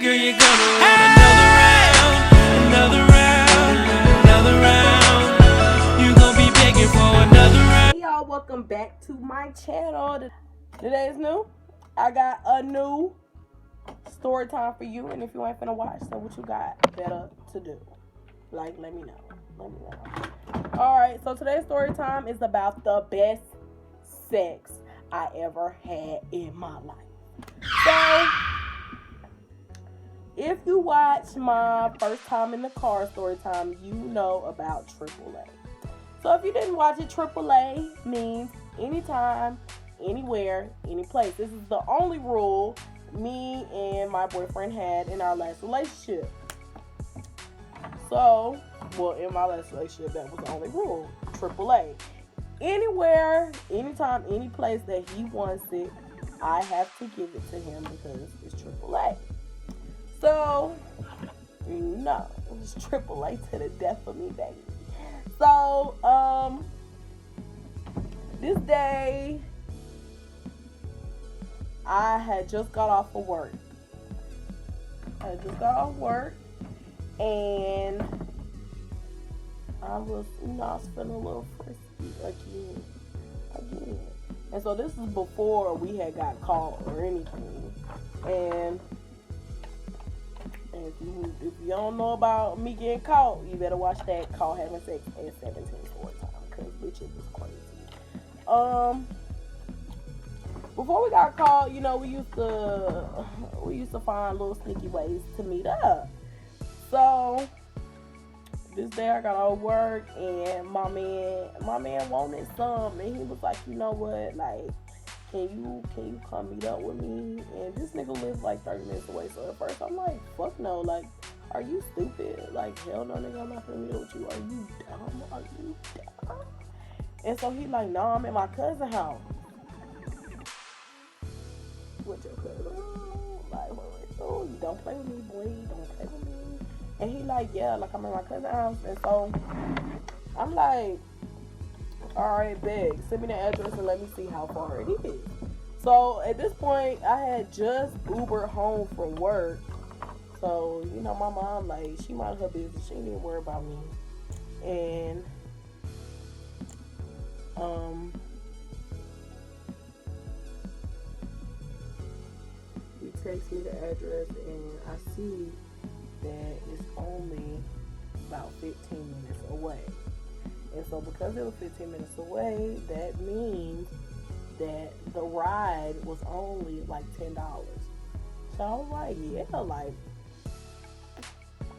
girl, you're gonna want another round, another round, another round. You gon' be begging for another round. Hey y'all, welcome back to my channel. Today's new. I got a new story time for you, and if you ain't finna watch, so what you got better to do? Like, let me know. Let me know. Alright, so today's story time is about the best sex I ever had in my life. So, if you watch my first time in the car story time, you know about AAA. So if you didn't watch it, AAA means anytime, anywhere, any place. This is the only rule me and my boyfriend had in our last relationship. So, well, in my last relationship, that was the only rule. AAA. Anywhere, anytime, any place that he wants it, I have to give it to him because it's AAA. So, you know, it's AAA to the death of me, baby. So, this day, I had just got off of work. And I was feeling a little frisky again. And so this is before we had got caught or anything. And if you don't know about me getting caught, you better watch that Caught Having Sex at 17 story time, because bitch, it was crazy. Before we got caught, you know, we used to find little sneaky ways to meet up. So this day I got off work and my man wanted some, and he was like, you know what, like, can you come meet up with me? And this nigga lives like 30 minutes away. So at first I'm like, fuck no, like, are you stupid? Like, hell no, nigga, I'm not gonna meet up with you. Are you dumb? And so he like, nah, I'm at my cousin's house. With your cousin? Like, oh, you don't play with me, boy. Don't play with me. And he like, yeah, like, I'm at my cousin's house. And so I'm like, alright, big. Send me the address and let me see how far it is. So at this point, I had just Ubered home from work. So, you know, my mom, like, she minded her business. She didn't worry about me. And he texts me the address, and I see that it's only about 15 minutes away. And so because it was 15 minutes away, that means that the ride was only like $10. So I was like, yeah, like,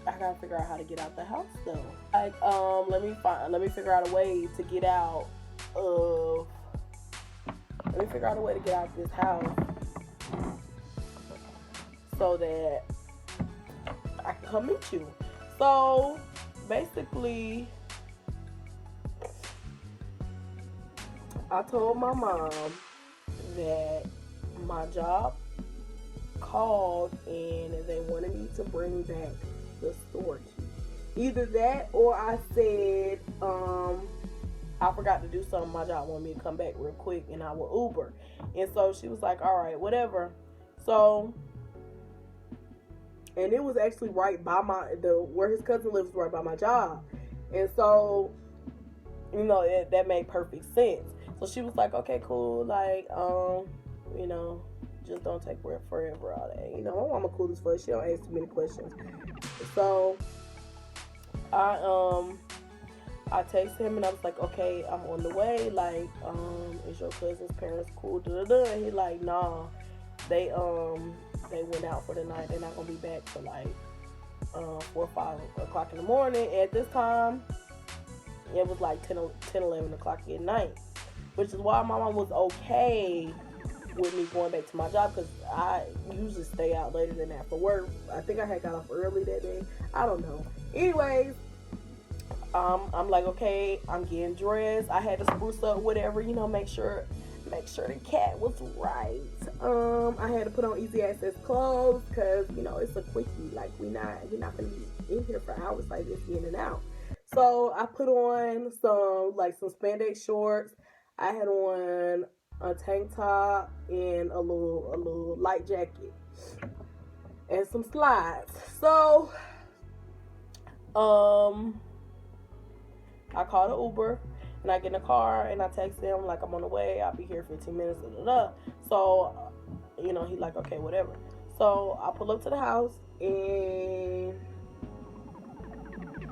I gotta figure out how to get out the house though. Like, let me figure out a way to get out of this house so that I can come meet you. So basically, I told my mom that my job called and they wanted me to bring back the store key. Either that, or I said, I forgot to do something. My job wanted me to come back real quick and I will Uber. And so she was like, all right, whatever. So, and it was actually right by where his cousin lives, right by my job. And so, you know, that made perfect sense. So she was like, okay, cool, like, you know, just don't take forever, all that. You know, my mama cool as fuck. She don't ask too many questions. So I texted him and I was like, okay, I'm on the way. Like, is your cousin's parents cool? And he like, nah, they went out for the night. They're not gonna be back till like 4 or 5 o'clock in the morning. At this time, it was like 10, 11 o'clock at night, which is why my mom was okay with me going back to my job, because I usually stay out later than that for work. I think I had got off early that day. I don't know. Anyways, I'm like, okay, I'm getting dressed. I had to spruce up, whatever, you know, make sure the cat was right. I had to put on easy access clothes because, you know, it's a quickie. Like, we're not gonna be in here for hours like this, in and out. So I put on some spandex shorts. I had on a tank top and a little light jacket. and some slides. So, I called an Uber and I get in the car and I text him like I'm on the way. I'll be here 15 minutes. Da, da, da. So, he like, okay, whatever. So I pull up to the house and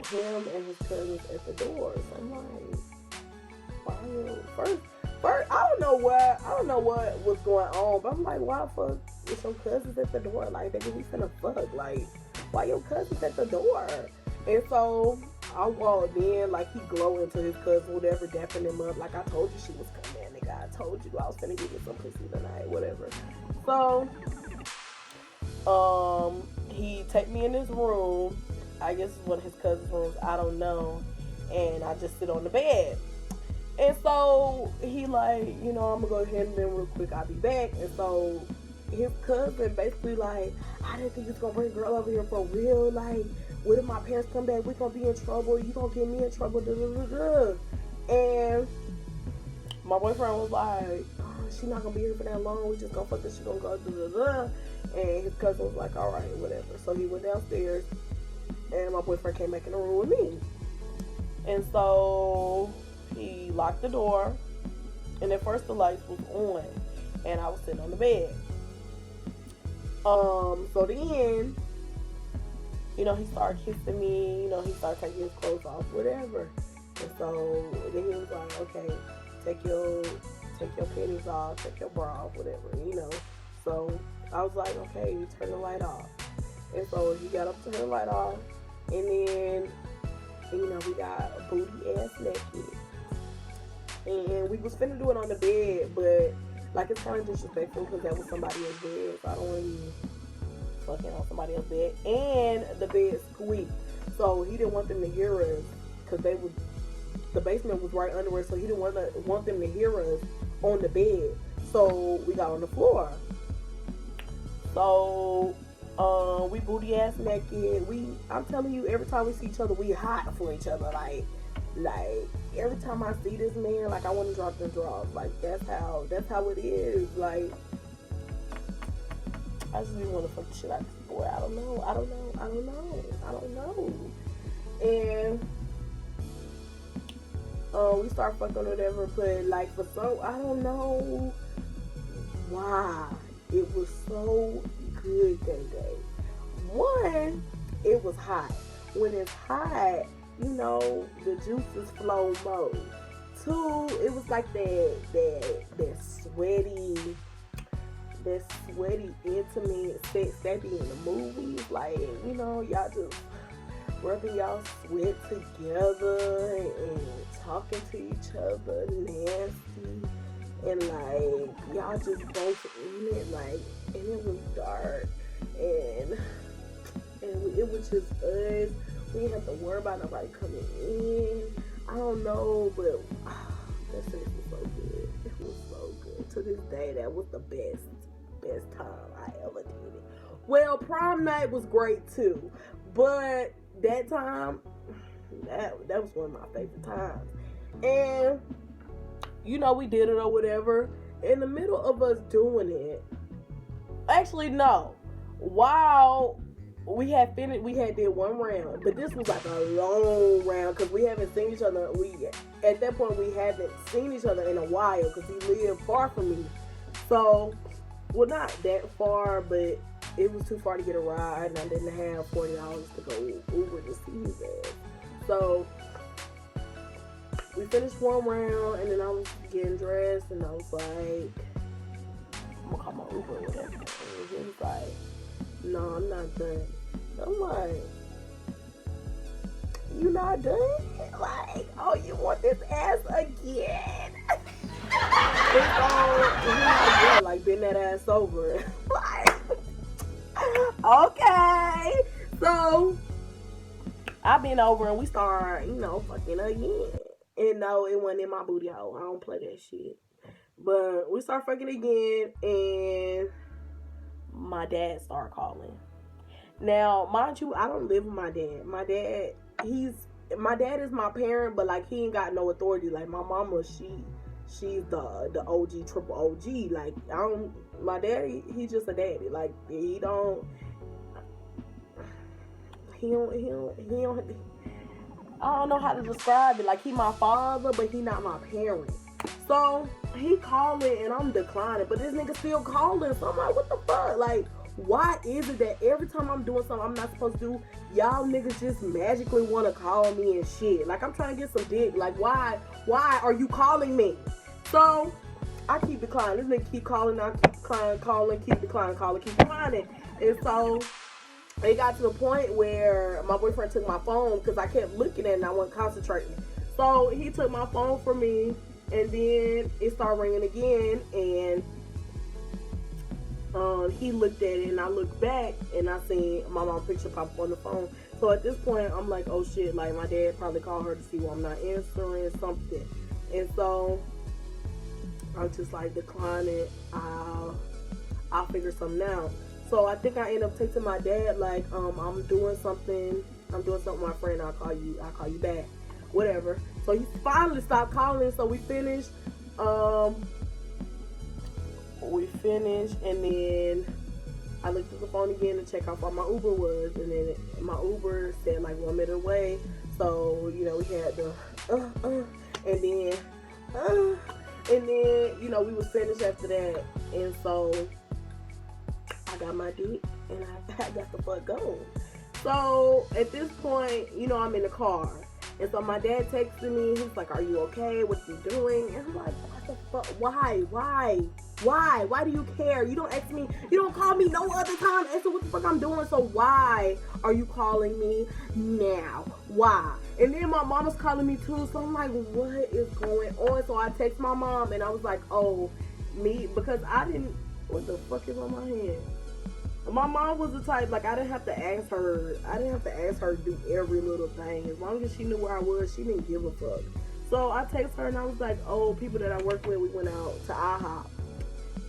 him and his cousins at the door. So I'm like, why are you first? I don't know what was going on, but I'm like, why the fuck is your cousins at the door? Like, nigga, we finna fuck. Like, why your cousins at the door? And so I walked in, like, he glowing to his cousin, whatever, dapping him up. Like, I told you she was coming, nigga. I told you I was finna give you some pussy tonight, whatever. So, he take me in his room. I guess it's one of his cousin's rooms. I don't know. And I just sit on the bed. And so he like, I'm gonna go ahead and then real quick, I'll be back. And so his cousin basically like, I didn't think you was gonna bring a girl over here for real. Like, what if my parents come back? We gonna be in trouble. You gonna get me in trouble. Da, da, da, da. And my boyfriend was like, she not gonna be here for that long. We just gonna fuck this. She gonna go. Da, da, da. And his cousin was like, all right, whatever. So he went downstairs, and my boyfriend came back in the room with me. And so he locked the door, and at first the lights was on, and I was sitting on the bed. So then, he started kissing me. He started taking his clothes off, whatever. And so then he was like, okay, take your panties off, take your bra off, whatever, So I was like, okay, you turn the light off. And so he got up to turn the light off, and then, we got a booty ass naked. And we was finna do it on the bed, but like it's kind of disrespectful because that was somebody else's bed, so I don't want to be fucking on somebody else's bed. And the bed squeaked, so he didn't want them to hear us because the basement was right under us, so he didn't want them to hear us on the bed. So we got on the floor. So we booty ass naked. I'm telling you, every time we see each other, we hot for each other. Like every time I see this man, like I want to drop the draws. Like that's how it is. Like I just really want to fuck the shit out of this boy. I don't know. And we start fucking or whatever, but like for some, I don't know why it was so good that day. One, it was hot. When it's hot, the juices flow more. Two, it was like that sweaty, intimate sex that be in the movies. Like, y'all just rubbing y'all sweat together and talking to each other nasty. And like, y'all just both in it, like, and it was dark. And it was just us. We didn't have to worry about nobody coming in. I don't know, but that sex was so good. It was so good. To this day, that was the best time I ever did it. Well, prom night was great too, but that time, that was one of my favorite times. And we did it or whatever. In the middle of us doing it, actually no, while we had did one round, but this was like a long round because we haven't seen each other. At that point we haven't seen each other in a while because he lived far from me. So, well, not that far, but it was too far to get a ride, and I didn't have $40 to go Uber to see his ass. So we finished one round, and then I was getting dressed, and I was like, I'm gonna call my Uber or whatever. And he was like, no, I'm not done. I'm like, you not done? Like, oh, you want this ass again? Like, bend that ass over. Like, okay. So I been over and we start, fucking again. And no, it wasn't in my booty hole. I don't play that shit. But we start fucking again, and my dad started calling. Now, mind you, I don't live with my dad. My dad is my parent, but like he ain't got no authority. Like my mama, she's the OG, triple OG. Like my daddy, he's just a daddy. Like he don't. I don't know how to describe it. Like, he my father, but he not my parent. So he calling and I'm declining, but this nigga still calling. So I'm like, what the fuck? Like, why is it that every time I'm doing something I'm not supposed to do, y'all niggas just magically want to call me and shit? Like, I'm trying to get some dick. Like, why are you calling me? So I keep declining. This nigga keep calling, I keep declining, calling, keep declining, calling, keep declining. And so it got to the point where my boyfriend took my phone because I kept looking at it and I wasn't concentrating. So he took my phone from me, and then it started ringing again, and he looked at it, and I looked back, and I seen my mom's picture pop up on the phone. So at this point, I'm like, oh shit, like my dad probably called her to see why I'm not answering something. And so I'm just like, declining. I'll figure something out. So I think I end up texting my dad like, I'm doing something with my friend. I'll call you back, whatever. So he finally stopped calling. So we finished, and then I looked at the phone again to check how far my Uber was, and then my Uber said like 1 minute away. So we had the and then we was finished after that, and so I got my dick and I got the fuck going. So at this point, I'm in the car. And so my dad texted me. He's like, are you okay? What are you doing? And I'm like, what the fuck? Why? Why do you care? You don't ask me. You don't call me no other time. Answer what the fuck I'm doing. So why are you calling me now? Why? And then my mom was calling me too. So I'm like, what is going on? So I text my mom and I was like, oh, me, because I didn't. What the fuck is on my hand? My mom was the type, like, I didn't have to ask her to do every little thing. As long as she knew where I was, she didn't give a fuck. So I texted her and I was like, oh, people that I work with, we went out to IHOP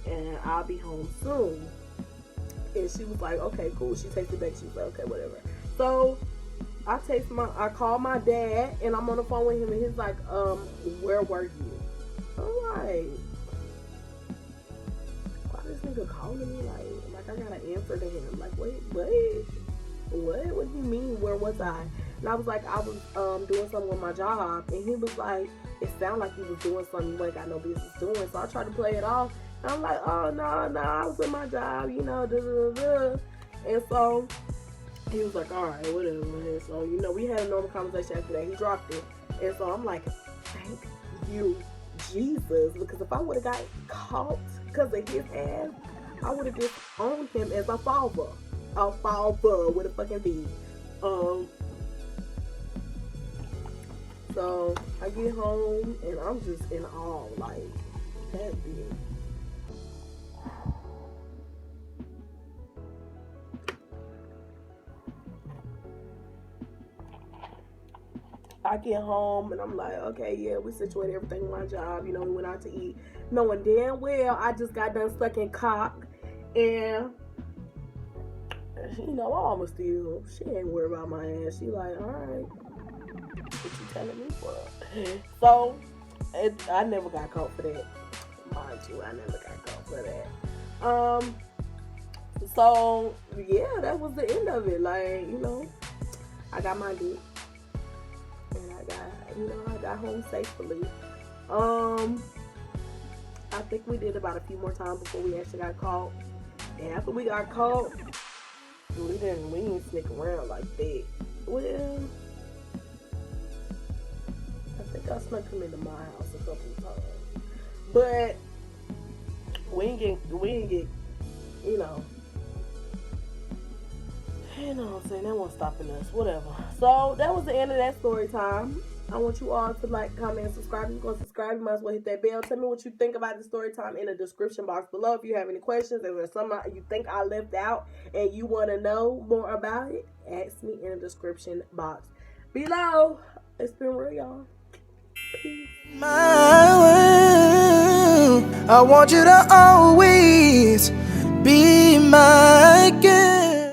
and I'll be home soon. And she was like, okay, cool. She texted back. She was like, okay, whatever. So I called my dad and I'm on the phone with him and he's like, where were you? I'm like, why this nigga calling me? Like I gotta answer to him. Like, wait, what do you mean, where was I? And I was like, I was doing something with my job. And he was like, it sounded like you was doing something you ain't got no business doing. So I tried to play it off. And I'm like, oh, no, I was in my job, And so he was like, all right, whatever. And so, we had a normal conversation after that. He dropped it. And so I'm like, thank you, Jesus. Because if I would have got caught because of his ass, I would have just owned him as a father with a fucking V. So I get home and I'm just in awe, like, that bitch. I get home and I'm like, okay, yeah, we situated everything in my job. We went out to eat, knowing damn well I just got done sucking cock. And my mama still, she ain't worried about my ass. She like, all right, what you telling me for? So I never got caught for that. Mind you, I never got caught for that. So yeah, that was the end of it. Like, I got my dick. And I got home safely. I think we did about a few more times before we actually got caught. And after we got caught, we didn't sneak around like that. Well, I think I snuck him into my house a couple of times. But we didn't get, you know what I'm saying? That wasn't stopping us. Whatever. So that was the end of that story time. I want you all to like, comment, and subscribe. If you're going to subscribe, you might as well hit that bell. Tell me what you think about the story time in the description box below. If you have any questions, if there's something you think I left out and you want to know more about it, ask me in the description box below. It's been real, y'all. Peace. My world, I want you to always be my girl.